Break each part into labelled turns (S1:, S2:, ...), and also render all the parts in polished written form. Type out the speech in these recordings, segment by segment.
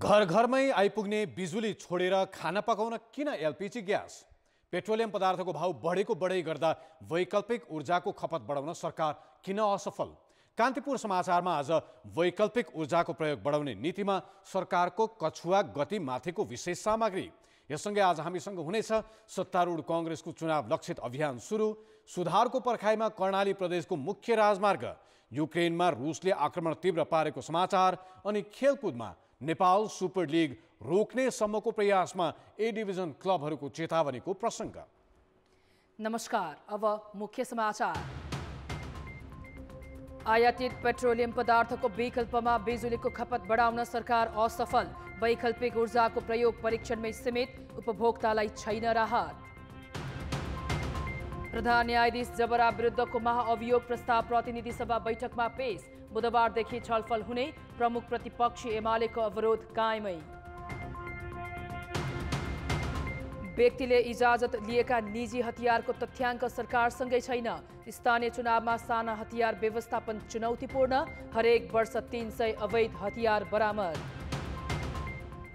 S1: घर घरमै आइपुग्ने बिजुली छोडेर खाना पकाउन किन एलपीजी ग्यास? पेट्रोलियम पदार्थको भाव बढेको बढै गर्दा वैकल्पिक ऊर्जाको खपत बढाउन सरकार किन असफल? कान्तिपुर समाचारमा आज वैकल्पिक ऊर्जाको प्रयोग बढाउने नीतिमा सरकारको कछुवा गति माथिको विशेष सामग्री। यससँगै आज हामीसँग हुनेछ सत्तारूढ कांग्रेसको चुनाव लक्षित अभियान सुरु, सुधारको पर्खाइमा कर्णाली प्रदेशको मुख्य राजमार्ग, युक्रेनमा रुसले आक्रमण तीव्र पारेको समाचार अनि खेलकुदमा नेपाल सुपर लिग रोक्ने सम्मको प्रयासमा ए डिभिजन क्लबहरूको चेतावनीको प्रसङ्ग।
S2: नमस्कार, अब मुख्य समाचार। आयातित पेट्रोलियम पदार्थको विकल्पमा बिजुलीको खपत बढाउन सरकार असफल, वैकल्पिक ऊर्जाको प्रयोग परीक्षणमै सीमित, उपभोक्तालाई छैन राहत। प्रधान न्यायाधीश जबरा विरुद्धको महाअभियोग प्रस्ताव प्रतिनिधि सभा बैठकमा पेश, बुधबारदेखि छलफल हुने, प्रमुख प्रतिपक्षी एमालेको अवरोध कायमै। व्यक्तिले इजाजत लिएका निजी हतियारको तथ्याङ्क सरकारसँगै छैन, स्थानीय चुनावमा साना हतियार व्यवस्थापन चुनौतीपूर्ण, हरेक वर्ष 300 अवैध हतियार बरामद।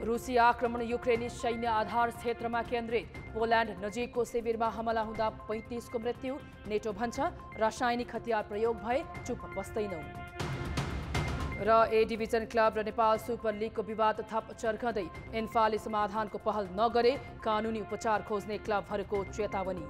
S2: रुसी आक्रमण युक्रेनी सैन्य आधार क्षेत्रमा केन्द्रित, पोल्यान्ड नजिकको शिविरमा हमला हुँदा 35 को मृत्यु, नेटो भन्छ रासायनिक हतियार प्रयोग भए चुप बस्दैनौं। र ए डिभिजन क्लब र नेपाल सुपर लिगको विवाद थप चर्कँदै, एन्फाले समाधानको पहल नगरे कानुनी उपचार खोज्ने क्लबहरूको चेतावनी।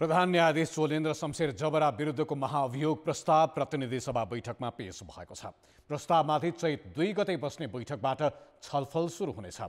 S1: प्रधान न्यायाधीश चोलेन्द्र शमशेर जबरा विरुद्धको महाअभियोग प्रस्ताव प्रतिनिधि सभा बैठकमा पेश भएको छ। प्रस्तावमाथि चैत 2 गते बस्ने बैठकबाट छलफल सुरु हुनेछ।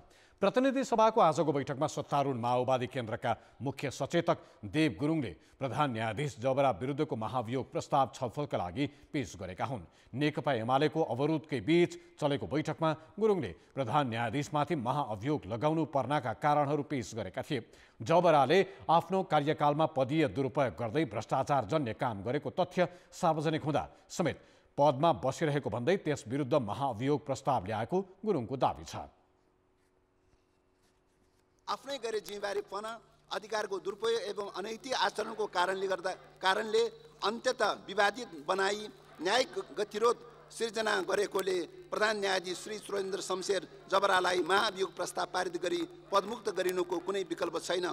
S1: प्रतिनिधि सभाको आजको बैठकमा सत्तारूढ माओवादी केन्द्रका मुख्य सचेतक देव गुरुङले प्रधान न्यायाधीश जबरा विरुद्धको महाअभियोग प्रस्ताव छलफलका लागि पेश गरेका हुन्। नेकपा एमालेको अवरोधकै बीच चलेको बैठकमा गुरुङले प्रधान न्यायाधीशमाथि महाअभियोग लगाउनु पर्नाका कारणहरू पेश गरेका थिए। जबराले आफ्नो कार्यकालमा पदीय दुरुपयोग गर्दै भ्रष्टाचार जन्य काम गरेको तथ्य सार्वजनिक हुँदा समेत पदमा बसिरहेको भन्दै त्यस विरुद्ध महाअभियोग प्रस्ताव ल्याएको गुरुङको दाबी छ।
S3: आफ्नै गैर जिम्मेवारीपना, अधिकारको दुरुपयोग एवं अनैतिक आचरणको कारणले अन्ततः विवादित बनाई न्यायिक गतिरोध सिर्जना गरेकोले प्रधान न्यायाधीश श्री चोलेन्द्र शमशेर जबरालाई महाअभियोग प्रस्ताव पारित गरी पदमुक्त गरिनुको कुनै विकल्प छैन।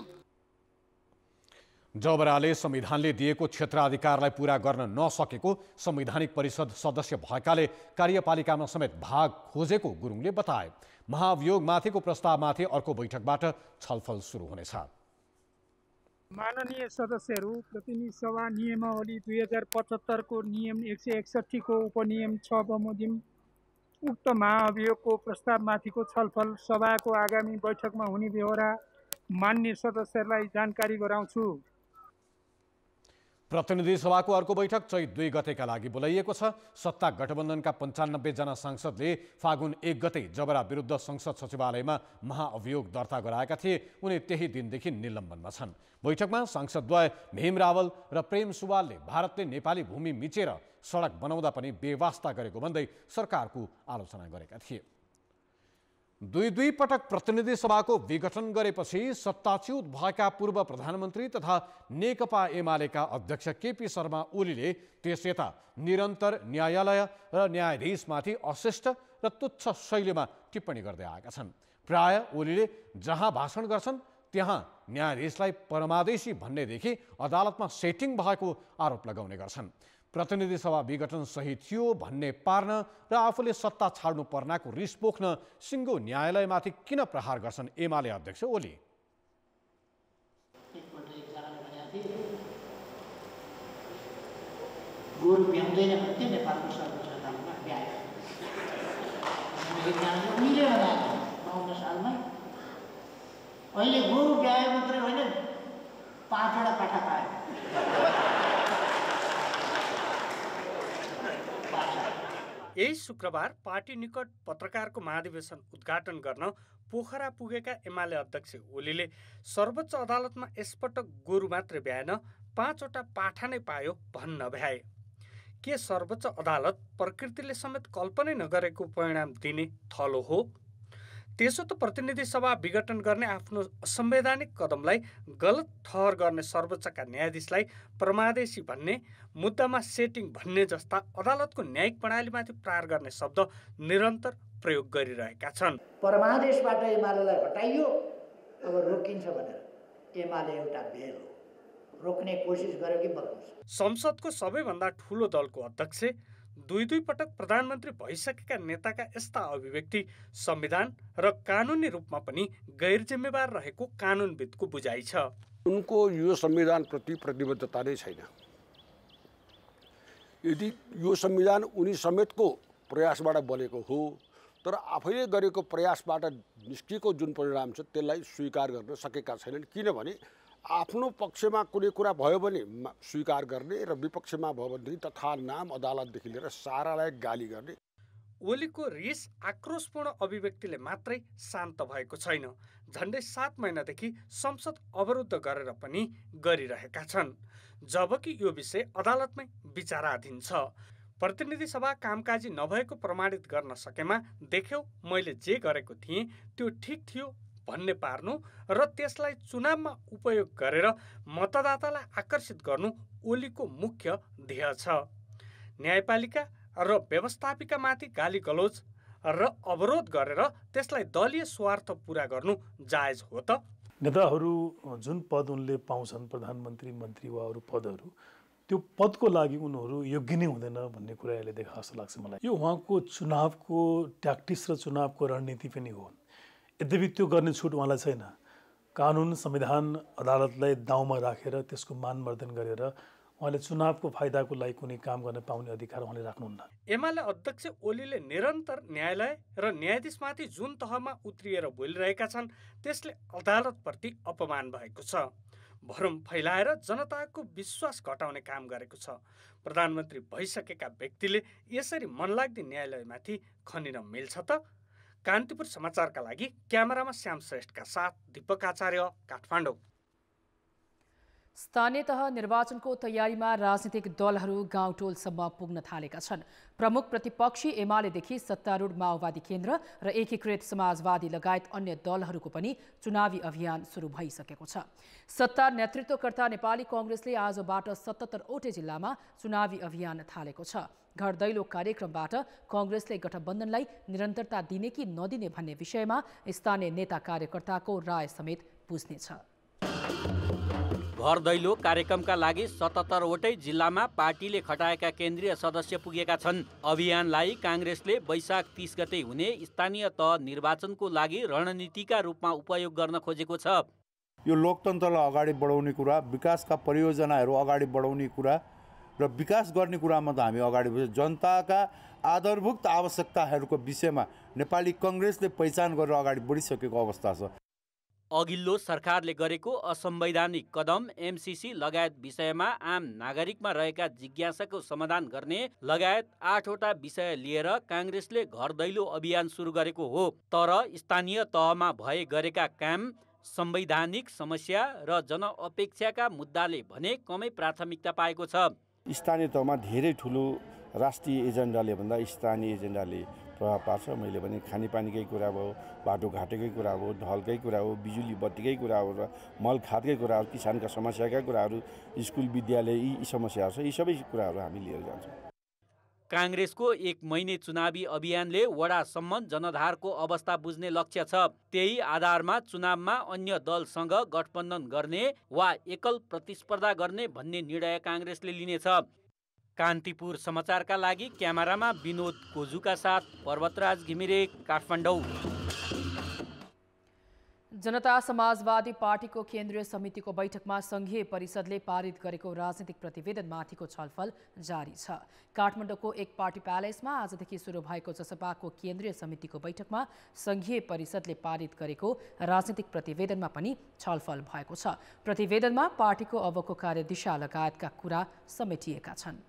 S1: जबराले संविधानले दिएको क्षेत्राधिकारलाई पूरा गर्न नसकेको संवैधानिक परिषद सदस्य भएकाले कार्यपालिकामा समेत भाग खोजेको गुरुङले बताए। महाअभियोगमाथिको प्रस्तावमाथि अर्को बैठकबाट छलफल सुरु हुनेछ।
S4: माननीय सदस्यहरू, प्रतिनिधि सभा नियमावली 2075 को नियम 161 को उपनियम 6 बमोजिम उक्त महाअभियोगको प्रस्तावमाथिको छलफल सभाको आगामी बैठकमा हुने बेहोरा मान्य सदस्यहरूलाई जानकारी गराउँछु।
S1: प्रतिनिधि सभाको अर्को बैठक चैत 2 गतेका लागि बोलाइएको छ। सत्ता गठबन्धनका 95 जना सांसदले फागुन 1 गते जबरा विरुद्ध संसद सचिवालयमा महाअभियोग दर्ता गराएका थिए। उनी त्यही दिनदेखि निलम्बनमा छन्। बैठकमा सांसदद्वय भीम रावल र प्रेम सुवालले भारतले नेपाली भूमि मिचेर सडक बनाउँदा पनि बेवास्ता गरेको भन्दै सरकारको आलोचना गरेका थिए। 2 पटक प्रतिनिधि सभाको विघटन गरेपछि सत्ताच्युत भएका पूर्व प्रधानमन्त्री तथा नेकपा एमालेका अध्यक्ष केपी शर्मा ओलीले त्यसयता निरन्तर न्यायालय र न्यायाधीशमाथि अशिष्ट र तुच्छ शैलीमा टिप्पणी गर्दै आएका छन्। प्राय ओलीले जहाँ भाषण गर्छन् त्यहाँ न्यायाधीशलाई परमादेशी भन्नेदेखि अदालतमा सेटिङ भएको आरोप लगाउने गर्छन्। प्रतिनिधि सभा विघटन सही थियो भन्ने पार्न र आफूले सत्ता छाड्नु पर्नाको रिस पोख्न सिङ्गो न्यायालयमाथि किन प्रहार गर्छन् एमाले अध्यक्ष ओली?
S5: गोरु भ्याउँदैन भन्थे नेपालको सर्वोच्च अदालतमा भ्यायो। उहिले बनाएको 52 सालमा। अहिले गोरु भ्यायो मात्रै होइन, 5 वटा पाठा पायो।
S6: यही शुक्रबार पार्टी निकट पत्रकारको महाधिवेशन उद्घाटन गर्न पोखरा पुगेका एमाले अध्यक्ष ओलीले सर्वोच्च अदालतमा यसपटक गोरु मात्रै भ्याएन, 5 वटा पाठा नै पायो भन्न भ्याए। के सर्वोच्च अदालत प्रकृतिले समेत कल्पनै नगरेको परिणाम दिने थलो हो? त्यसो त प्रतिनिधि सभा विघटन गर्ने आफ्नो असंवैधानिक कदमलाई गलत ठहर गर्ने सर्वोच्चका न्यायाधीशलाई प्रमादेशी भन्ने, मुद्दामा सेटिङ भन्ने जस्ता अदालतको न्यायिक प्रणालीमाथि प्रहार गर्ने शब्द निरन्तर प्रयोग गरिरहेका छन्।
S5: परमादेशबाट एमालेलाई हटाइयो, अब रोकिन्छ भनेर एमाले एउटा भेल हो, रोक्ने कोसिस गर्यो कि बदल्छ।
S6: संसदको सबैभन्दा ठूलो दलको अध्यक्ष, दुई पटक प्रधानमन्त्री भइसकेका नेताका यस्ता अभिव्यक्ति संविधान र कानुनी रूपमा पनि गैर जिम्मेवार रहेको कानुनविदको बुझाइ छ।
S7: उनको यो संविधानप्रति प्रतिबद्धता नै छैन। यदि यो संविधान उनी समेतको प्रयासबाट बनेको हो, तर आफैले गरेको प्रयासबाट निस्किएको जुन परिणाम छ त्यसलाई स्वीकार गर्न सकेका छैनन्। किनभने आफ्नो पक्षमा कुनै कुरा भयो भने स्वीकार गर्ने र विपक्षमा भयो भनेदेखि तथा नाम अदालतदेखि लिएर सारालाई गाली गर्ने।
S6: ओलीको रिस आक्रोशपूर्ण अभिव्यक्तिले मात्रै शान्त भएको छैन। झन्डै 7 महिनादेखि संसद अवरुद्ध गरेर पनि गरिरहेका छन्, जबकि यो विषय अदालतमै विचाराधीन छ। प्रतिनिधि सभा कामकाजी नभएको प्रमाणित गर्न सकेमा देख्यौ मैले जे गरेको थिएँ त्यो ठिक थियो भन्ने पार्नु र त्यसलाई चुनावमा उपयोग गरेर मतदातालाई आकर्षित गर्नु ओलीको मुख्य ध्येय छ। न्यायपालिका र व्यवस्थापिकामाथि गाली गलौज र अवरोध गरेर त्यसलाई दलीय स्वार्थ पूरा गर्नु जायज हो त?
S8: नेताहरू जुन पद उनले पाउँछन्, प्रधानमन्त्री, मन्त्री वा अरू पदहरू, त्यो पदको लागि उनीहरू योग्य नै हुँदैन भन्ने कुरा यसले देखा जस्तो लाग्छ मलाई। यो उहाँको चुनावको ट्याक्टिक्स र चुनावको रणनीति पनि हो। यद्यपि त्यो गर्ने छुट उहाँलाई छैन। कानुन, संविधान, अदालतलाई दाउमा राखेर त्यसको मानवर्धन गरेर उहाँले चुनावको फाइदाको लागि कुनै काम गर्न पाउने अधिकार उहाँले राख्नुहुन्न।
S6: एमाले अध्यक्ष ओलीले निरन्तर न्यायालय र न्यायाधीशमाथि जुन तहमा उत्रिएर बोलिरहेका छन् त्यसले अदालतप्रति अपमान भएको छ, भ्रम फैलाएर जनताको विश्वास घटाउने काम गरेको छ। प्रधानमन्त्री भइसकेका व्यक्तिले यसरी मनलाग्दी न्यायालयमाथि खनिन मिल्छ त? कान्तिपुर समाचारका लागि क्यामेरामा श्याम श्रेष्ठका साथ दीपक आचार्य, काठमाडौँ।
S2: स्थानीय तह निर्वाचनको तयारीमा राजनीतिक दलहरू गाउँटोलसम्म पुग्न थालेका छन्। प्रमुख प्रतिपक्षी एमालेदेखि सत्तारूढ माओवादी केन्द्र र एकीकृत समाजवादी लगायत अन्य दलहरूको पनि चुनावी अभियान सुरु भइसकेको छ। सत्ता नेतृत्वकर्ता नेपाली कांग्रेसले आजबाट 77 वटै जिल्लामा चुनावी अभियान थालेको छ। घर दैलो कार्यक्रमबाट कांग्रेसले गठबन्धनलाई निरन्तरता दिने कि नदिने भन्ने विषयमा स्थानीय नेता कार्यकर्ताको राय समेत बुझ्नेछ।
S9: घर दैलो कार्यक्रमका लागि 77 वटै जिल्लामा पार्टीले खटाएका केन्द्रीय सदस्य पुगेका छन्। अभियानलाई कांग्रेसले वैशाख 30 गते हुने स्थानीय तह निर्वाचनको लागि रणनीतिका रूपमा उपयोग गर्न खोजेको छ।
S10: यो लोकतन्त्रलाई अगाडि बढाउने कुरा, विकासका परियोजनाहरू अगाडि बढाउने कुरा र विकास गर्ने कुरामा त हामी अगाडि बढ्छौँ। जनताका आधारभूत आवश्यकताहरूको विषयमा नेपाली कांग्रेसले पहिचान गरेर अगाडि बढिसकेको अवस्था छ।
S9: अघिल्लो सरकारले गरेको असंवैधानिक कदम, एमसीसी लगायत विषयमा आम नागरिकमा रहेका जिज्ञासाको समाधान गर्ने लगायत 8 वटा विषय लिएर कांग्रेसले घर दैलो अभियान सुरु गरेको हो। तर स्थानीय तहमा भए गरेका काम, संवैधानिक समस्या र जनअपेक्षाका मुद्दाले भने कमै प्राथमिकता पाएको छ।
S10: स्थानीय तहमा धेरै ठुलो राष्ट्रिय एजेन्डाले भन्दा स्थानीय एजेन्डाले प्रभाव पार्छ। मैले भने खानेपानीकै कुरा भयो, बाटोघाटोकै कुरा हो, ढलकै कुरा हो, बिजुली बत्तीकै कुरा हो, र मलखातकै कुरा हो, किसानका समस्याका कुराहरू, स्कुल विद्यालय, यी समस्याहरू छ। यी सबै कुराहरू हामी लिएर जान्छौँ।
S9: कांग्रेसको 1 महिने चुनावी अभियानले वडासम्म जनधारको अवस्था बुझ्ने लक्ष्य छ। त्यही आधारमा चुनावमा अन्य दलसँग गठबन्धन गर्ने वा एकल प्रतिस्पर्धा गर्ने भन्ने निर्णय कांग्रेसले लिनेछ। कान्तिपुर समाचारका लागि क्यामेरामा विनोद कोजुका साथ पर्वतराज घिमिरे, काठमाडौँ।
S2: जनता समाजवादी पार्टीको केन्द्रीय समितिको बैठकमा संघीय परिषदले पारित गरेको राजनीतिक प्रतिवेदनमाथिको छलफल जारी छ। काठमाडौँको एक पार्टी प्यालेसमा आजदेखि सुरु भएको जसपाको केन्द्रीय समितिको बैठकमा संघीय परिषदले पारित गरेको राजनीतिक प्रतिवेदनमा पनि छलफल भएको छ। प्रतिवेदनमा पार्टीको अबको कार्यदिशा लगायतका कुरा समेटिएका छन्।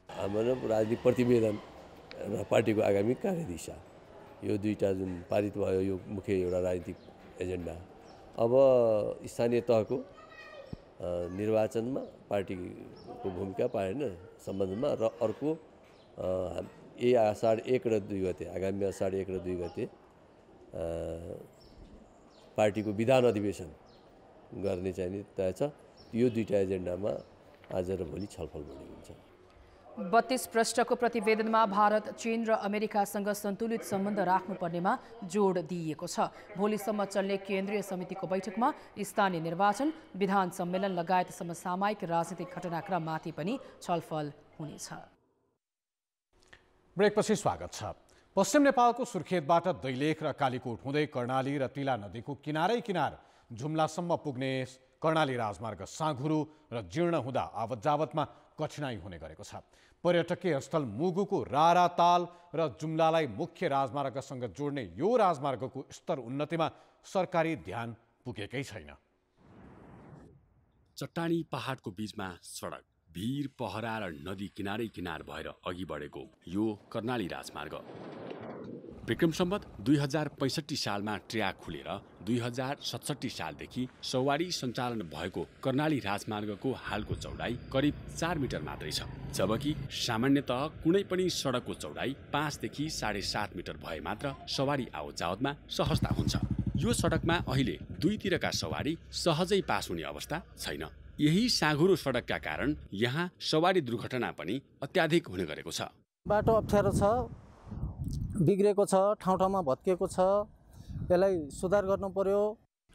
S11: हाम्रो राजनीतिक प्रतिवेदन र पार्टीको आगामी कार्यदिशा, यो दुईटा जुन पारित भयो, यो मुख्य एउटा राजनीतिक एजेन्डा। अब स्थानीय तहको निर्वाचनमा पार्टीको भूमिका पार्ने सम्बन्धमा र अर्को असाढ 1 र 2 गते आगामी असाढ 1 र 2 गते पार्टीको विधान अधिवेशन गर्ने चाहिँ नि तय छ। यो दुईटा एजेन्डामा आज र भोलि छलफल गर्ने हुन्छ।
S2: 32 पृष्ठको प्रतिवेदनमा भारत, चीन र अमेरिकासँग सन्तुलित सम्बन्ध राख्नुपर्नेमा जोड दिइएको छ। भोलिसम्म चल्ने केन्द्रीय समितिको बैठकमा स्थानीय निर्वाचन, विधान सम्मेलन लगायत समसामयिक राजनीतिक घटनाक्रममाथि पनि छलफल हुनेछ।
S1: ब्रेकपछि स्वागत छ। पश्चिम नेपालको सुर्खेतबाट दैलेख र कालीकोट हुँदै कर्णाली र तिला नदीको किनारै किनार जुम्लासम्म पुग्ने कर्णाली राजमार्ग साँघुरो र जीर्ण हुँदा आवत जावतमा कठिनाई हुने गरेको छ। पर्यटकीय स्थल मुगुको राराताल र जुम्लालाई मुख्य राजमार्गसँग जोड्ने यो राजमार्गको स्तर उन्नतिमा सरकारी ध्यान पुगेकै छैन।
S12: चट्टानी पहाडको बीचमा सडक, भिर, पहरा र नदी किनारै किनार भएर अघि बढेको यो कर्णाली राजमार्ग विक्रम सम्वत 2065 सालमा ट्र्याक खुलेर 2067 सालदेखि सवारी सञ्चालन भएको कर्णाली राजमार्गको हालको चौडाइ करिब 4 मिटर मात्रै छ, जबकि सामान्यतः कुनै पनि सडकको चौडाइ 5 देखि 7.5 मिटर भए मात्र सवारी आवत जावतमा सहजता हुन्छ। यो सडकमा अहिले दुईतिरका सवारी सहजै पास हुने अवस्था छैन। यही साँघुरो सडकका कारण यहाँ सवारी दुर्घटना पनि अत्याधिक हुने गरेको छ।
S13: बाटो अप्ठ्यारो छ, बिग्रेको छ, ठाउँ ठाउँमा भत्किएको छ, यसलाई सुधार गर्नु पर्यो।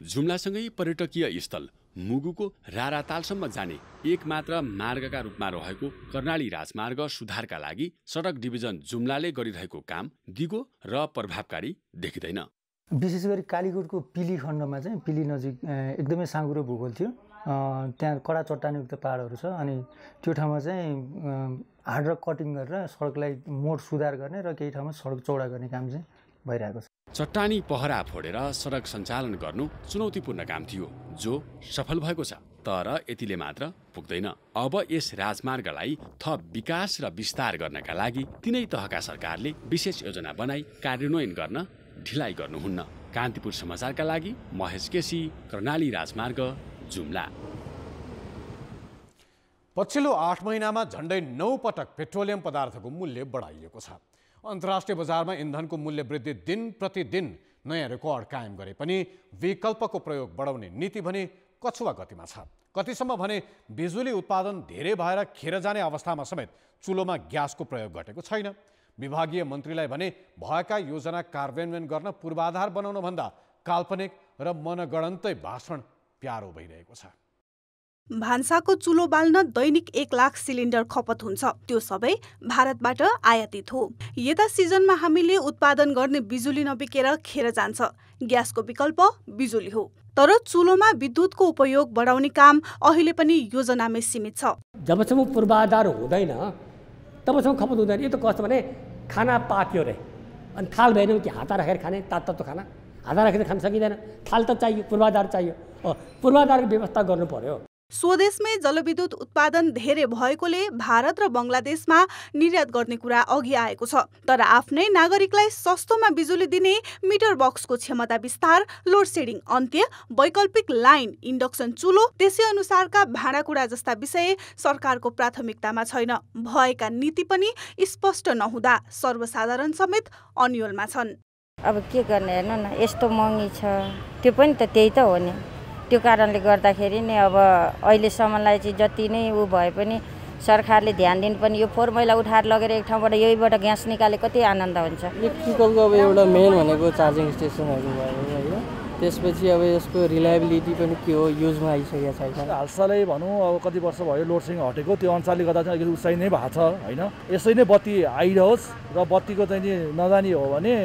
S12: जुम्लासँगै पर्यटकीय स्थल मुगुको रारातालसम्म जाने एकमात्र मार्गका रूपमा रहेको कर्णाली राजमार्ग सुधारका लागि सडक डिभिजन जुम्लाले गरिरहेको काम दिगो र प्रभावकारी देखिँदैन।
S14: विशेष गरी कालीकोटको पिली खण्डमा चाहिँ पिली नजिक एकदमै साँघुरो भूगोल थियो। त्यहाँ कडा चट्टानयुक्त पहाडहरू छ अनि त्यो ठाउँमा चाहिँ हार्ड रक कटिङ गरेर सडकलाई मोड सुधार गर्ने र केही ठाउँमा सडक चौडा गर्ने काम चाहिँ भइरहेको छ।
S12: चट्टानी पहरा फोडेर सडक सञ्चालन गर्नु चुनौतीपूर्ण काम थियो, जो सफल भएको छ। तर यतिले मात्र पुग्दैन। अब यस राजमार्गलाई थप विकास र विस्तार गर्नका लागि तिनै तहका सरकारले विशेष योजना बनाई कार्यान्वयन गर्न ढिलाइ गर्नुहुन्न। कान्तिपुर समाचारका लागि महेश केसी, कर्णाली राजमार्ग, जुम्ला।
S1: पछिल्लो 8 महिनामा झन्डै 9 पटक पेट्रोलियम पदार्थको मूल्य बढाइएको छ। अन्तर्राष्ट्रिय बजारमा इन्धनको मूल्य वृद्धि दिन प्रतिदिन नयाँ रेकर्ड कायम गरे पनि विकल्पको प्रयोग बढाउने नीति भने कछुवा गतिमा छ। कतिसम्म भने बिजुली उत्पादन धेरै भएर खेर जाने अवस्थामा समेत चुलोमा ग्यासको प्रयोग घटेको छैन। विभागीय मन्त्रीलाई भने भएका योजना कार्यान्वयन गर्न पूर्वाधार बनाउनभन्दा काल्पनिक र मनगढन्तै भाषण प्यारो भइरहेको छ।
S15: भान्साको चुलो बाल्न दैनिक 1 लाख सिलिन्डर खपत हुन्छ। त्यो सबै भारतबाट आयातित हो। यता सिजनमा हामीले उत्पादन गर्ने बिजुली नबिकेर खेर जान्छ। ग्यासको विकल्प बिजुली हो, तर चुलोमा विद्युतको उपयोग बढाउने काम अहिले पनि योजनामै सीमित छ।
S16: जबसम्म पूर्वाधार हुँदैन तबसम्म खपत हुँदैन। यो त कस्तो भने खाना पाक्यो रे अनि थाल भएन कि हात राखेर खाने तातो खाना हात राखेर खान सकिँदैन। थाल त चाहियो, पूर्वाधार चाहियो। पूर्वाधारको व्यवस्था गर्नु पर्यो।
S15: स्वदेशमै जलविद्युत उत्पादन धेरै भएकोले भारत र बङ्गलादेशमा निर्यात गर्ने कुरा अघि आएको छ। तर आफ्नै नागरिकलाई सस्तोमा बिजुली दिने मिटर बक्सको क्षमता विस्तार, लोड सेडिङ अन्त्य, वैकल्पिक लाइन, इन्डक्सन चुलो, त्यसै अनुसारका भाँडाकुँडा जस्ता विषय सरकारको प्राथमिकतामा छैन। भएका नीति पनि स्पष्ट नहुँदा सर्वसाधारण समेत अन्योलमा छन्।
S17: अब के गर्ने, हेर्नु न, यस्तो महँगी छ, त्यो पनि त त्यही त हो नि। त्यो कारणले गर्दाखेरि नै अब अहिलेसम्मलाई चाहिँ जति नै ऊ भए पनि सरकारले ध्यान दिनुपर्ने। यो फोहोर मैला उठाएर लगेर एक ठाउँबाट यहीबाट ग्यास निकाले कति आनन्द हुन्छ।
S18: इलेक्ट्रिकलको अब एउटा मेन भनेको चार्जिङ स्टेसनहरू भयो होइन, त्यसपछि अब यसको रिलायबिलिटी पनि के हो, युजमा आइसकेको छैन।
S19: हालसालै भनौँ अब कति वर्ष भयो लोडसेडिङ हटेको, त्यो अनुसारले गर्दा चाहिँ अलिकति उत्साही नै भएको छ होइन। यसै नै बत्ती आइरहोस् र बत्तीको चाहिँ नि नजाने हो भने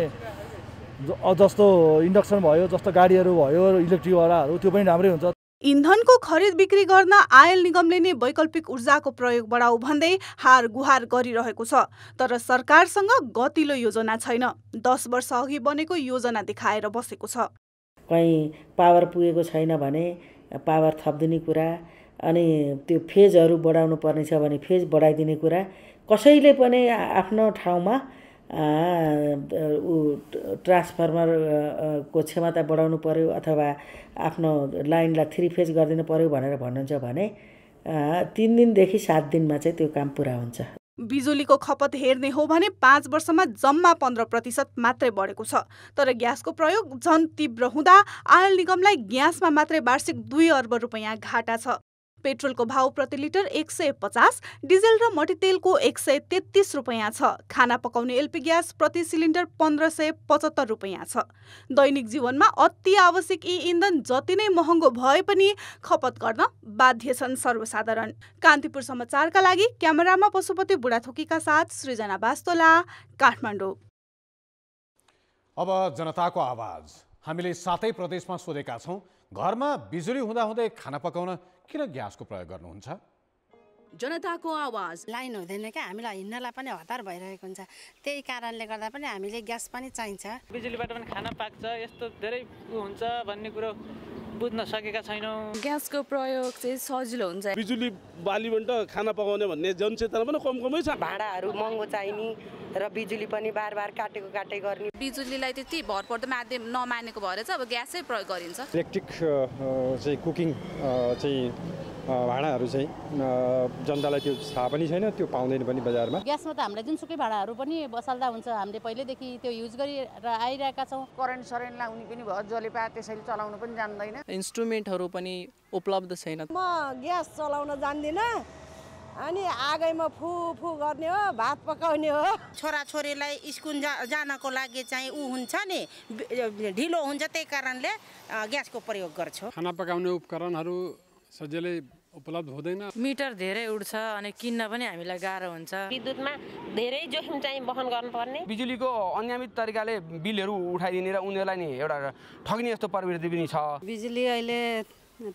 S19: जस्तो इन्डक्सन भयो, जस्तो गाडीहरू भयो, इलेक्ट्रिकवालाहरू, त्यो पनि राम्रै हुन्छ।
S15: इन्धनको खरिद बिक्री गर्न आयल निगमले नै वैकल्पिक ऊर्जाको प्रयोग बढाऊ भन्दै हार गुहार गरिरहेको छ। तर सरकारसँग गतिलो योजना छैन। 10 वर्ष अघि बनेको योजना देखाएर बसेको छ।
S5: कहीँ पावर पुगेको छैन भने पावर थपिदिने कुरा, अनि त्यो फेजहरू बढाउनु पर्ने छ भने फेज बढाइदिने कुरा। कसैले पनि आफ्नो ठाउँमा ट्रान्सफर्मरको क्षमता बढाउनु पर्यो अथवा आफ्नो लाइनलाई 3 फेज गरिदिनु पर्यो भनेर भन्नुहुन्छ भने 3 दिनदेखि 7 दिनमा चाहिँ त्यो काम पुरा हुन्छ।
S15: बिजुलीको खपत हेर्ने हो भने 5 वर्षमा जम्मा 15% मात्रै बढेको छ। तर ग्यासको प्रयोग झन तीव्र हुँदा आयल निगमलाई ग्यासमा मात्रै वार्षिक 2 अर्ब रुपैयाँ घाटा छ। पेट्रोलको भाउ प्रति लिटर 150, डिजेल र मट्टीतेलको 133 रुपैयाँ छ। खाना पकाउने एलपी ग्यास प्रति सिलिन्डर 1575 रुपैयाँ छ। दैनिक जीवनमा अति आवश्यक यी इन्धन जति नै महँगो भए पनि खपत गर्न बाध्य छन् सर्वसाधारण। कान्तिपुर समाचारका लागि क्यामेरामा पशुपति बुढाथोकीका साथ सृजना बास्तोला, काठमाडौँ।
S1: अब जनताको आवाज। हामीले 7 प्रदेशमा सोधेका छौँ, घरमा बिजुली हुँदाहुँदै खाना पकाउन किन ग्यासको प्रयोग गर्नुहुन्छ?
S20: जनताको आवाज। लाइन हुँदैन क्या, हामीलाई हिँड्नलाई पनि हतार भइरहेको हुन्छ, त्यही कारणले गर्दा पनि हामीले ग्यास पनि चाहिन्छ।
S21: बिजुलीबाट पनि खाना पाक्छ, यस्तो धेरै हुन्छ भन्ने कुरो बुझ्न सकेका छैनौँ।
S22: ग्यासको प्रयोग चाहिँ सजिलो हुन्छ।
S23: बिजुली बालीबाट खाना पकाउने भन्ने जनचेतना पनि कमै छ।
S24: भाडाहरू महँगो चाहिने र बिजुली पनि बार काटेको गर्ने।
S22: बिजुलीलाई त्यति भरपर्दो माध्यम नमानेको भएर चाहिँ अब ग्यासै प्रयोग गरिन्छ।
S25: इलेक्ट्रिक चाहिँ कुकिङ चाहिँ भाँडाहरू चाहिँ जनतालाई त्यो थाहा पनि छैन, त्यो पाउँदैन पनि बजारमा।
S26: ग्यासमा त हामीलाई जुनसुकै भाँडाहरू पनि बसाल्दा हुन्छ, हामीले पहिल्यैदेखि त्यो युज गरेर आइरहेका छौँ।
S27: करेन्ट सरेन्ट लाउने पनि भयो, जले पाए त्यसैले चलाउन पनि जान्दैन।
S18: इन्स्ट्रुमेन्टहरू पनि उपलब्ध छैन।
S28: म ग्यास चलाउन जान्दिनँ, अनि आगैमा फु गर्ने हो, भात पकाउने हो।
S20: छोराछोरीलाई स्कुल जानको लागि चाहिँ ऊ हुन्छ नि, ढिलो हुन्छ, त्यही कारणले ग्यासको प्रयोग गर्छु।
S29: खाना पकाउने उपकरणहरू सजिलै उपलब्ध हुँदैन।
S30: मिटर धेरै उड्छ अनि किन्न पनि हामीलाई गाह्रो हुन्छ।
S31: विद्युतमा धेरै जोखिम चाहिँ वहन गर्नुपर्ने।
S32: बिजुलीको अनियमित तरिकाले बिलहरू उठाइदिने र उनीहरूलाई नि एउटा ठग्ने जस्तो प्रवृत्ति पनि छ।
S28: बिजुली अहिले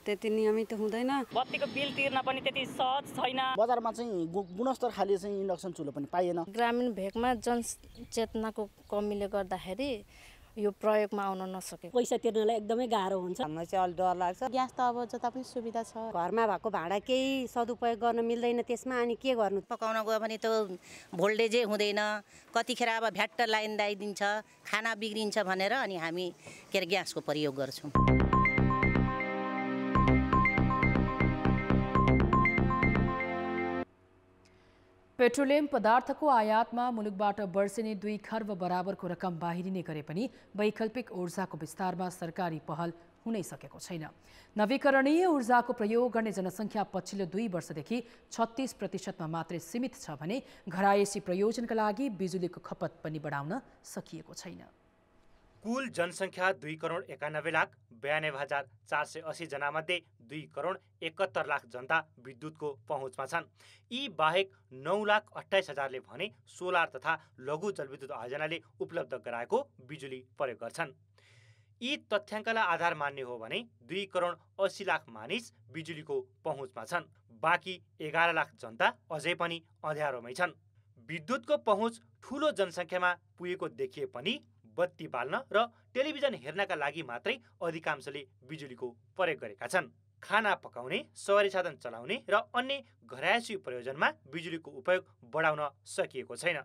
S28: त्यति नियमित हुँदैन।
S31: बत्तीको बिल तिर्न पनि त्यति सहज छैन।
S33: बजारमा चाहिँ गुणस्तर खाली चाहिँ इन्डक्सन चुलो पनि पाइएन।
S17: ग्रामीण भेगमा जनचेतनाको कमीले गर्दाखेरि यो प्रयोगमा आउन नसकेको।
S28: पैसा तिर्नलाई एकदमै गाह्रो हुन्छ।
S20: हामीलाई चाहिँ अलि डर लाग्छ। ग्यास त अब जता पनि सुविधा छ।
S28: घरमा भएको भाँडा केही सदुपयोग गर्न मिल्दैन त्यसमा, अनि के गर्नु?
S20: पकाउन गयो भने त भोल्टेजै हुँदैन, कतिखेर अब भ्याट्ट लाइन लगाइदिन्छ, खाना बिग्रिन्छ भनेर अनि हामी के अरे ग्यासको प्रयोग गर्छौँ।
S2: पेट्रोलियम पदार्थको आयातमा मुलुकबाट वर्षेनी 2 खर्ब बराबरको रकम बाहिरिने गरे पनि वैकल्पिक ऊर्जाको विस्तारमा सरकारी पहल हुनै सकेको छैन। नवीकरणीय ऊर्जाको प्रयोग गर्ने जनसङ्ख्या पछिल्लो 2 वर्षदेखि 36% मात्रै सीमित छ भने घरायसी प्रयोजनका लागि बिजुलीको खपत पनि बढाउन सकिएको छैन।
S6: कुल जनसङ्ख्या 2,91,92,480 जनामध्ये 2,71,00,000 जनता विद्युतको पहुँचमा छन्। यी बाहेक 9,28,000ले भने सोलर तथा लघु जलविद्युत आयोजनाले उपलब्ध गराएको बिजुली प्रयोग गर्छन्। यी तथ्याङ्कलाई आधार मान्ने हो भने 2,80,00,000 मानिस बिजुलीको पहुँचमा छन्। बाँकी 11,00,000 जनता अझै पनि अँध्यारोमै छन्। विद्युतको पहुँच ठूलो जनसङ्ख्यामा पुगेको देखिए पनि बत्ती बाल्न र टेलिभिजन हेर्नका लागि मात्रै अधिकांशले बिजुलीको प्रयोग गरेका छन्। खाना पकाउने, सवारी साधन चलाउने र अन्य घरायसी प्रयोजनमा बिजुलीको उपयोग बढाउन सकिएको छैन।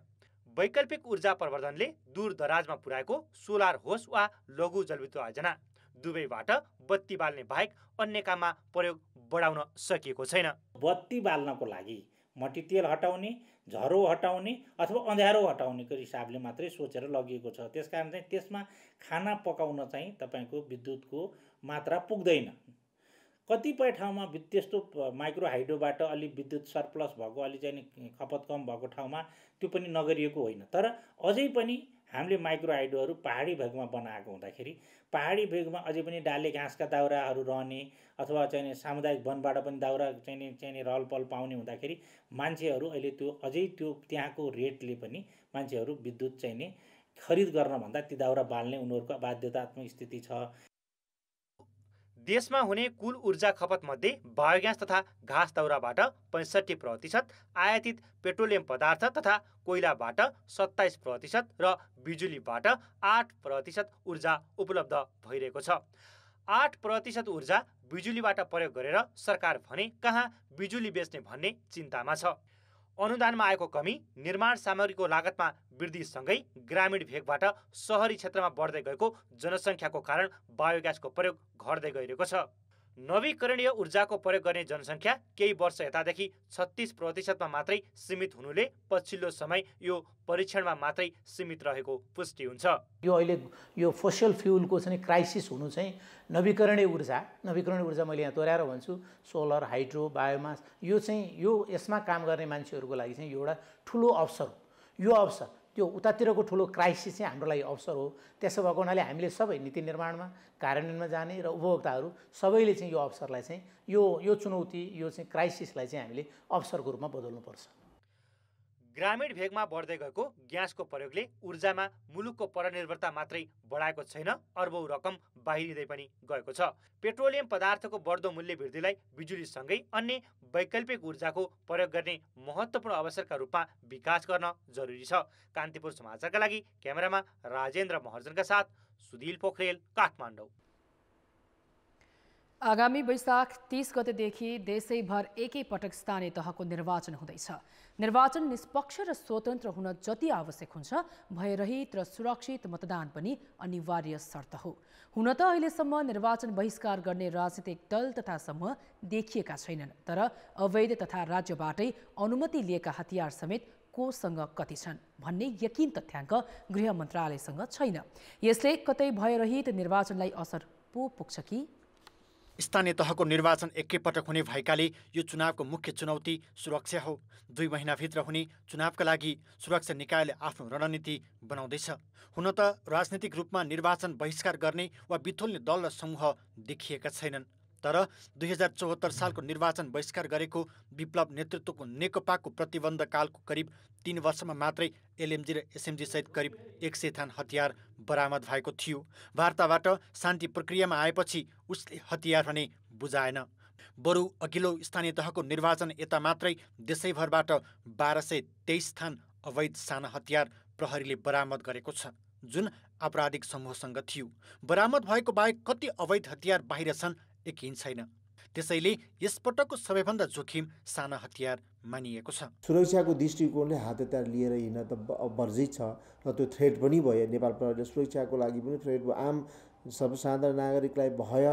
S6: वैकल्पिक ऊर्जा प्रवर्धनले दूर दराजमा पुर्याएको सोलर होस् वा लघु जलविद्युत आयोजना दुवैबाट बत्ती बाल्ने बाहेक अन्य काममा प्रयोग बढाउन सकिएको छैन।
S34: बत्ती बाल्नको लागि मट्टीतेल हटाउने, झरो हटाउने अथवा अँध्यारो हटाउनेको हिसाबले मात्रै सोचेर लगिएको छ। त्यसकारण चाहिँ त्यसमा खाना पकाउन चाहिँ तपाईँको विद्युतको मात्रा पुग्दैन। कतिपय ठाउँमा त्यस्तो माइक्रो हाइड्रोबाट अलि विद्युत सरप्लस भएको, अलि चाहिँ खपत कम भएको ठाउँमा त्यो पनि नगरिएको होइन। तर अझै पनि हामीले माइक्रो हाइड्रोहरू पहाडी भेगमा बनाएको हुँदाखेरि पहाडी भेगमा अझै पनि डाले घाँसका दाउराहरू रहने अथवा चाहिँ सामुदायिक वनबाट पनि दाउरा चाहिँ रहलपहल पाउने हुँदाखेरि मान्छेहरू अहिले त्यो अझै त्यो त्यहाँको रेटले पनि मान्छेहरू विद्युत चाहिँ खरिद गर्नभन्दा ती दाउरा बाल्ने उनीहरूको बाध्यतात्मक स्थिति छ।
S6: देशमा हुने कुल ऊर्जा खपत मध्ये बायोग्यास तथा घाँस दाउराबाट 65%, आयातित पेट्रोलियम पदार्थ तथा कोइलाबाट 27% र बिजुलीबाट 8% ऊर्जा उपलब्ध भइरहेको छ। 8% ऊर्जा बिजुलीबाट प्रयोग गरेर सरकार भने कहाँ बिजुली बेच्ने भन्ने चिन्तामा छ। अनुदानमा आएको कमी, निर्माण सामग्रीको लागतमा वृद्धिसँगै ग्रामीण भेगबाट सहरी क्षेत्रमा बढ्दै गएको जनसङ्ख्याको कारण बायोग्यासको प्रयोग घट्दै गइरहेको छ। नवीकरणीय ऊर्जाको प्रयोग गर्ने जनसङ्ख्या केही वर्ष यतादेखि 36% मात्रै सीमित हुनुले पछिल्लो समय यो परीक्षणमा मात्रै सीमित रहेको पुष्टि हुन्छ।
S3: यो अहिले यो फोसिल फ्युलको चाहिँ क्राइसिस हुनु चाहिँ नवीकरणीय ऊर्जा मैले यहाँ दोहोऱ्याएर भन्छु, सोलर, हाइड्रो, बायोमास, यो चाहिँ यसमा काम गर्ने मान्छेहरूको लागि चाहिँ एउटा ठुलो अवसर हो। यो अवसर त्यो उतातिरको ठुलो क्राइसिस चाहिँ हाम्रो लागि अवसर हो। त्यसो भएको हुनाले हामीले सबै नीति निर्माणमा, कार्यान्वयनमा जाने र उपभोक्ताहरू सबैले चाहिँ यो अवसरलाई चाहिँ यो चुनौती, यो चाहिँ क्राइसिसलाई चाहिँ हामीले अवसरको रूपमा बदल्नुपर्छ।
S6: ग्रामीण भेगमा बढ्दै गएको ग्यासको प्रयोगले ऊर्जामा मुलुकको परनिर्भरता मात्रै बढाएको छैन, अरबौं रकम बाहिरिँदै पनि गएको छ। पेट्रोलियम पदार्थको बढ्दो मूल्य वृद्धिलाई बिजुलीसँगै अन्य वैकल्पिक ऊर्जाको प्रयोग गर्ने महत्त्वपूर्ण अवसरका रूपमा विकास गर्न जरुरी छ। कान्तिपुर समाचारका लागि क्यामेरामा राजेन्द्र महर्जनका साथ सुधिल पोखरेल, काठमाडौँ।
S2: आगामी वैशाख 30 गतेदेखि देशैभर एकैपटक स्थानीय तहको निर्वाचन हुँदैछ। निर्वाचन निष्पक्ष र स्वतन्त्र हुन जति आवश्यक हुन्छ, भयरहित र सुरक्षित मतदान पनि अनिवार्य शर्त हो। हुन त अहिलेसम्म निर्वाचन बहिष्कार गर्ने राजनीतिक दल तथा समूह देखिएका छैनन्, तर अवैध तथा राज्यबाटै अनुमति लिएका हतियार समेत कोसँग कति छन् भन्ने यकिन तथ्याङ्क गृह मन्त्रालयसँग छैन। यसले कतै भयरहित निर्वाचनलाई असर पो पुग्छ कि?
S4: स्थानीय तहको निर्वाचन एकैपटक हुने भएकाले यो चुनावको मुख्य चुनौती सुरक्षा हो। 2 महिनाभित्र हुने चुनावका लागि सुरक्षा निकायले आफ्नो रणनीति बनाउँदैछ। हुन त राजनीतिक रूपमा निर्वाचन बहिष्कार गर्ने वा बिथोल्ने दल र समूह देखिएका छैनन्, तर 2074 सालको निर्वाचन बहिष्कार गरेको विप्लव नेतृत्वको नेकपाको प्रतिबन्धकालको करिब 3 वर्षमा मात्रै एलएमजी र एसएमजी सहित करिब 100 थान हतियार बरामद भएको थियो। वार्ताबाट शान्ति प्रक्रियामा आएपछि उसले हतियार भने बुझाएन। बरु अघिल्लो स्थानीय तहको निर्वाचन यता मात्रै देशैभरबाट 1223 थान अवैध साना हतियार प्रहरीले बरामद गरेको छ, जुन आपराधिक समूहसँग थियो। बरामद भएको बाहेक कति अवैध हतियार बाहिर छन् यकिन छैन। त्यसैले यसपटकको सबैभन्दा जोखिम साना हतियार मानिएको छ।
S5: सुरक्षाको दृष्टिकोणले हात हतियार लिएर हिँड्न त वर्जित छ र त्यो थ्रेट पनि भयो। नेपाल प्रहरीले सुरक्षाको लागि पनि थ्रेट भयो। आम सर्वसाधारण नागरिकलाई भय,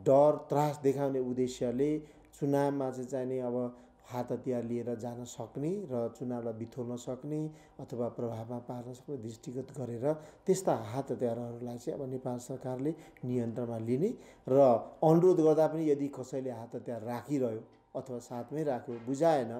S5: डर, त्रास देखाउने उद्देश्यले चुनावमा चाहिँ चाहिने अब हात हतियार लिएर जान सक्ने र चुनावलाई बिथोल्न सक्ने अथवा प्रभावमा पार्न सक्ने दृष्टिगत गरेर त्यस्ता हात हतियारहरूलाई चाहिँ अब नेपाल सरकारले नियन्त्रणमा लिने र अनुरोध गर्दा पनि यदि कसैले हात हतियार राखिरह्यो अथवा साथमै राख्यो, बुझाएन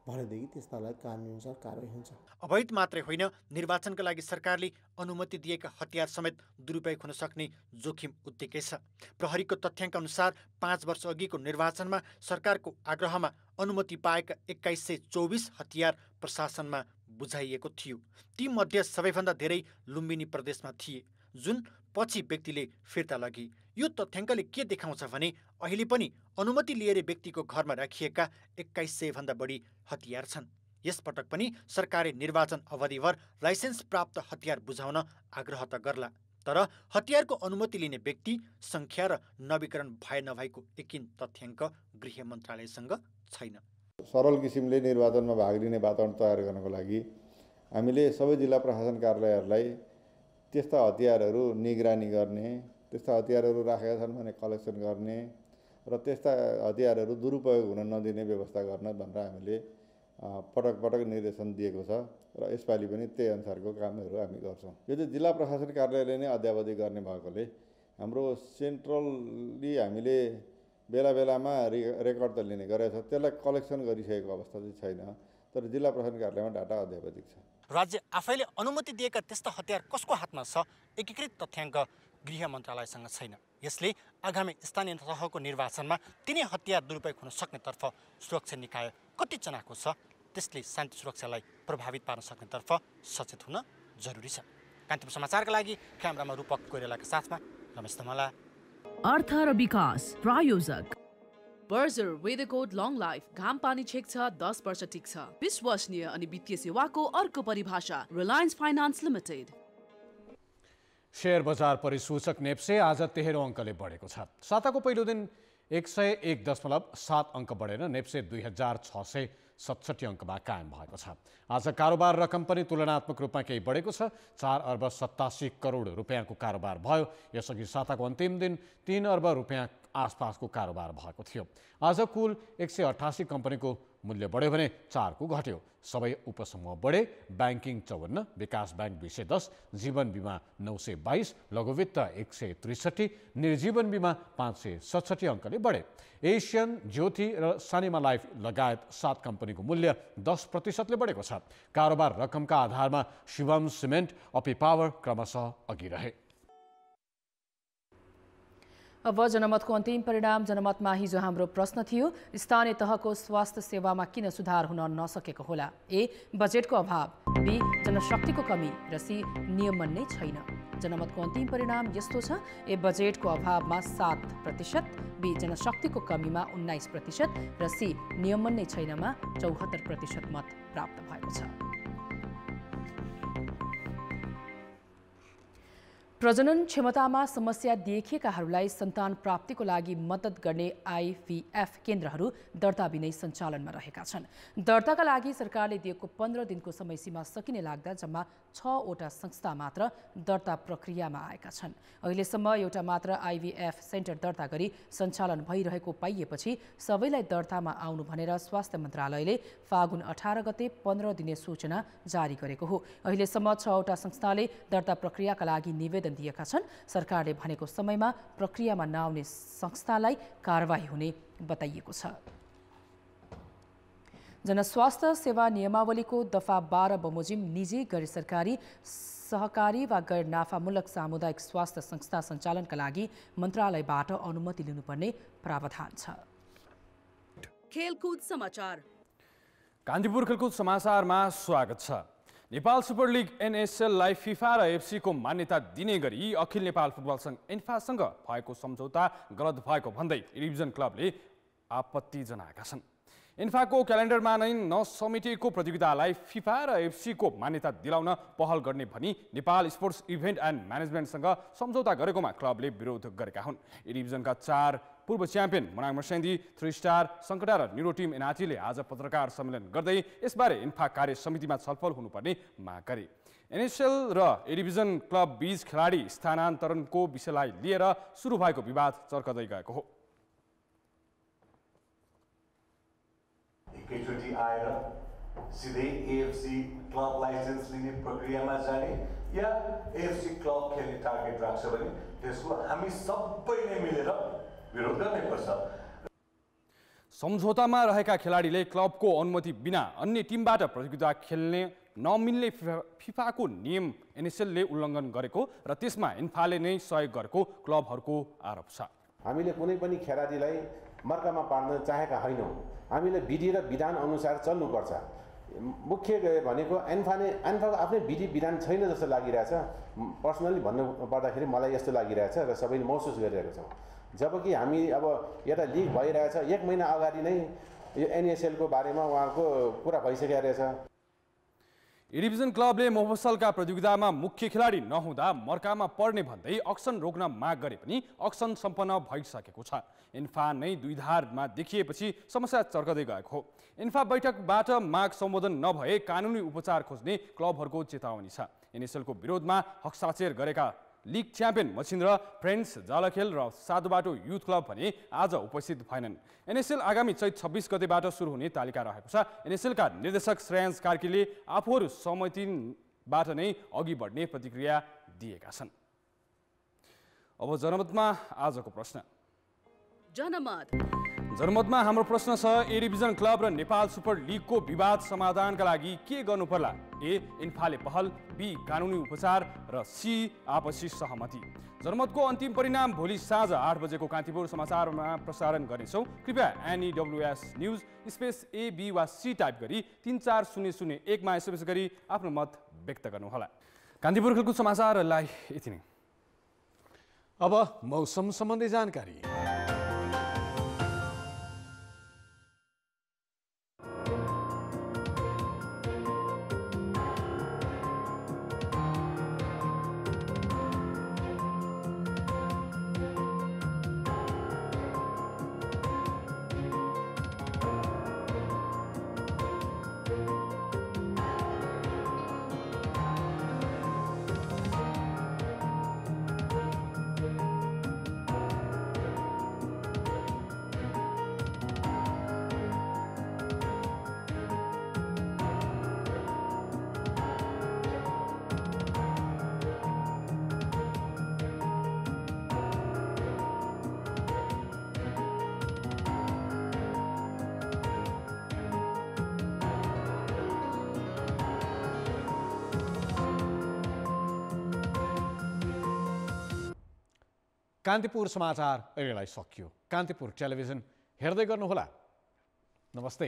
S5: भनेदेखि त्यस्तालाई कानुनअनुसार कारवाही हुन्छ।
S4: अवैध मात्रै होइन, निर्वाचनका लागि सरकारले अनुमति दिएका हतियार समेत दुरुपयोग हुन सक्ने जोखिम उत्तिकै छ। प्रहरीको तथ्याङ्क अनुसार 5 वर्ष अघिको निर्वाचनमा सरकारको आग्रहमा अनुमति पाएका 2124 हतियार प्रशासनमा बुझाइएको थियो। तीमध्ये सबैभन्दा धेरै लुम्बिनी प्रदेशमा थिए, जुन पछि व्यक्तिले फिर्ता लगे। यो तथ्याङ्कले के देखाउँछ भने अहिले पनि अनुमति लिएर व्यक्तिको घरमा राखिएका 2100 भन्दा बढी हतियार छन्। यसपटक पनि सरकारले निर्वाचन अवधिभर लाइसेन्स प्राप्त हतियार बुझाउन आग्रह त गर्ला, तर हतियारको अनुमति लिने व्यक्ति सङ्ख्या र नवीकरण भए नभएको यकिन तथ्याङ्क गृह मन्त्रालयसँग छैन।
S7: सरल किसिमले निर्वाचनमा भाग लिने वातावरण तयार गर्नको लागि हामीले सबै जिल्ला प्रशासन कार्यालयहरूलाई त्यस्ता हतियारहरू निगरानी गर्ने, त्यस्ता हतियारहरू राखेका छन् भने कलेक्सन गर्ने र त्यस्ता हतियारहरू दुरुपयोग हुन नदिने व्यवस्था गर्न भनेर हामीले पटक पटक निर्देशन दिएको छ र यसपालि पनि त्यही अनुसारको कामहरू हामी गर्छौँ। यो चाहिँ जिल्ला प्रशासन कार्यालयले नै अद्यावधि गर्ने भएकोले हाम्रो सेन्ट्रली हामीले बेला बेलामा रेकर्ड त लिने गरेको छ, त्यसलाई कलेक्सन गरिसकेको अवस्था चाहिँ छैन, तर जिल्ला प्रशासन कार्यालयमा डाटा अद्यावधिक छ।
S4: राज्य आफैले अनुमति दिएका त्यस्ता हतियार कसको हातमा छ एकीकृत तथ्याङ्क गृह मन्त्रालयसँग छैन। यसले आगामी स्थानीय तहको निर्वाचनमा तिनै हतियार दुरुपयोग हुन सक्नेतर्फ सुरक्षा निकाय कति चनाखो छ, त्यसले शान्ति सुरक्षालाई प्रभावित पार्न सक्नेतर्फ सचेत हुन जरुरी छ। कान्तिपुर समाचारका लागि क्यामेरामा रूपक कोइरालाका साथमा रमेश धमला।
S2: अर्थ र विकास प्रायोजक बर्जर वेदकोट लङ लाइफ, घाम पानी छेक्छ 10 वर्ष टिक्छ। विश्वसनीय अनि वित्तीय सेवाको अर्को परिभाषा रिलायन्स फाइनान्स लिमिटेड।
S1: शेयर बजार परिसूचक नेप्से आज 13औं अङ्कले बढेको छ। साताको पहिलो दिन 101.7 अङ्क बढेर नेप्से 2667 अङ्कमा कायम भएको छ। आज कारोबार रकम पनि तुलनात्मक रूपमा केही बढेको छ। 4 अर्ब 87 करोड रुपियाँको कारोबार भयो। यसअघि साताको अन्तिम दिन 3 अर्ब रुपियाँ आसपासको कारोबार भएको थियो। आज कुल 188 कम्पनीको मूल्य बढ्यो भने 4 को घट्यो। सबै उपसमूह बढे। ब्याङ्किङ 54, विकास ब्याङ्क 210, जीवन बिमा 922, लघुवित्त 163, निर्जीवन बिमा 567 अङ्कले बढे। एसियन, ज्योति र सानिमा लाइफ लगायत 7 कम्पनीको मूल्य 10% बढेको छ। कारोबार रकमका आधारमा शिवम सिमेन्ट, अपी पावर क्रमशः अघि रहे।
S2: अब जनमतको अन्तिम परिणाम। जनमतमा हिजो हाम्रो प्रश्न थियो, स्थानीय तहको स्वास्थ्य सेवामा किन सुधार हुन नसकेको होला? ए, बजेटको अभाव, बी, जनशक्तिको कमी र सी, नियमन नै छैन। जनमतको अन्तिम परिणाम यस्तो छ, ए, बजेटको अभावमा 7%, बी, जनशक्तिको कमीमा 19% र सी, नियमन नै छैनमा 74% मत प्राप्त भएको छ। प्रजनन क्षमतामा समस्या देखिएकाहरूलाई सन्तान प्राप्तिको लागि मद्दत गर्ने IVF केन्द्रहरू दर्ता बिनै सञ्चालनमा रहेका छन्। दर्ताका लागि सरकारले दिएको 15 दिनको समय सीमा सकिने लाग्दा जम्मा 6 वटा संस्था मात्र दर्ता प्रक्रियामा आएका छन्। अहिलेसम्म एउटा मात्र IVF सेन्टर दर्ता गरी सञ्चालन भइरहेको पाइएपछि सबैलाई दर्तामा आउनु भनेर स्वास्थ्य मन्त्रालयले फागुन 18 गते 15 दिने सूचना जारी गरेको हो। अहिलेसम्म 6 वटा संस्थाले दर्ता प्रक्रियाका लागि निवेदन दिएका छन्। सरकारले भनेको समयमा प्रक्रियामा नआउने संस्थालाई कारबाही हुने बताइएको छ। जनस्वास्थ्य सेवा नियमावलीको दफा 12 बमोजिम निजी, गैर सरकारी, सहकारी वा गैर नाफामूलक सामुदायिक स्वास्थ्य संस्था सञ्चालनका लागि मन्त्रालयबाट अनुमति लिनुपर्ने प्रावधान छ।
S8: खेलकुद समाचार।
S29: कान्तिपुर खेलकुद समाचारमा स्वागत छ। नेपाल सुपर लिग NSL-लाई फिफा र FC को मान्यता दिने गरी अखिल नेपाल फुटबल संघ एन्फासँग भएको सम्झौता गलत भएको भन्दै डिभिजन क्लबले आपत्ति जनाएका छन्। एन्फाको क्यालेन्डरमा नै नसमेटिएको प्रतियोगितालाई फिफा र FC को मान्यता दिलाउन पहल गर्ने भनी नेपाल स्पोर्ट्स इभेन्ट एन्ड म्यानेजमेन्टसँग सम्झौता गरेकोमा क्लबले विरोध गरेका हुन्। डिभिजनका 4 पूर्व च्याम्पियन मनाङ मर्स्याङ्दी, 3 स्टार, सङ्कटा र न्युरो टिम एनआरटीले आज पत्रकार सम्मेलन गर्दै यसबारे इन्फा कार्य समितिमा छलफल हुनुपर्ने माग गरे। NSL र डिभिजन क्लब बीच खेलाडी स्थानान्तरणको विषयलाई लिएर सुरु भएको विवाद चर्कदै गएको हो।
S9: एकैचोटि आएर सिधै AFC क्लब लाइसेन्स लिने प्रक्रियामा जाने या AFC क्लब खेल्ने टार्गेट राख्छ भने त्यसको हामी सबैले मिलेर विरोध गर्नुपर्छ।
S29: सम्झौतामा रहेका खेलाडीले क्लबको अनुमति बिना अन्य टिमबाट प्रतियोगिता खेल्ने नमिल्ने फिफाको नियम NSL-ले उल्लङ्घन गरेको र त्यसमा इन्फाले नै सहयोग गरेको क्लबहरूको आरोप छ।
S10: हामीले कुनै पनि खेलाडीलाई मर्कामा पार्न चाहेका होइनौँ। हामीले विधि र विधान अनुसार चल्नुपर्छ। मुख्य भनेको एन्फाको आफ्नै विधि विधान छैन जस्तो लागिरहेछ। पर्सनली भन्नु पर्दाखेरि मलाई यस्तो लागिरहेछ र सबैले महसुस गरिरहेको छौँ। जबकि हामी अब यता लिग भइरहेछ, 1 महिना अगाडि नै यो NSL को बारेमा उहाँको कुरा भइसकेको रहेछ।
S29: डिभिजन क्लबले मोफसलका प्रतियोगितामा मुख्य खेलाडी नहुँदा मर्कामा पर्ने भन्दै अक्सन रोक्न माग गरे पनि अक्सन सम्पन्न भइसकेको छ। इन्फा नै दुईधारमा देखिएपछि समस्या चर्कदै गएको हो। इन्फा बैठकबाट माग सम्बोधन नभए कानुनी उपचार खोज्ने क्लबहरूको चेतावनी छ। NSL को विरोधमा हस्ताक्षर गरेका लिग च्याम्पियन मछिन्द्र, फ्रेन्ड्स, जालखेल र साधुबाटो युथ क्लब भने आज उपस्थित भएनन्। NSL आगामी चैत 26 गतेबाट सुरु हुने तालिका रहेको छ। NSL का निर्देशक श्रेयांश कार्कीले आफूहरू सहमतिबाट नै अघि बढ्ने प्रतिक्रिया दिएका छन्। अब जनमतमा आजको प्रश्न। जनमतमा हाम्रो प्रश्न छ, ए डिभिजन क्लब र नेपाल सुपर लिगको विवाद समाधानका लागि के गर्नु पर्ला? ए, इन्फाले पहल, बी, कानुनी उपचार र सी, आपसी सहमति। जनमतको अन्तिम परिणाम भोलि साँझ 8 बजेको कान्तिपुर समाचारमा प्रसारण गर्नेछौँ। कृपया NEWS news space A, B वा C टाइप गरी 34001 मा SMS गरी आफ्नो मत व्यक्त गर्नुहोला। कान्तिपुर खेलकुद समाचारलाई यति नै।
S1: अब मौसम सम्बन्धी जानकारी। कान्तिपुर समाचार अहिलेलाई सकियो। कान्तिपुर टेलिभिजन हेर्दै गर्नुहोला। नमस्ते।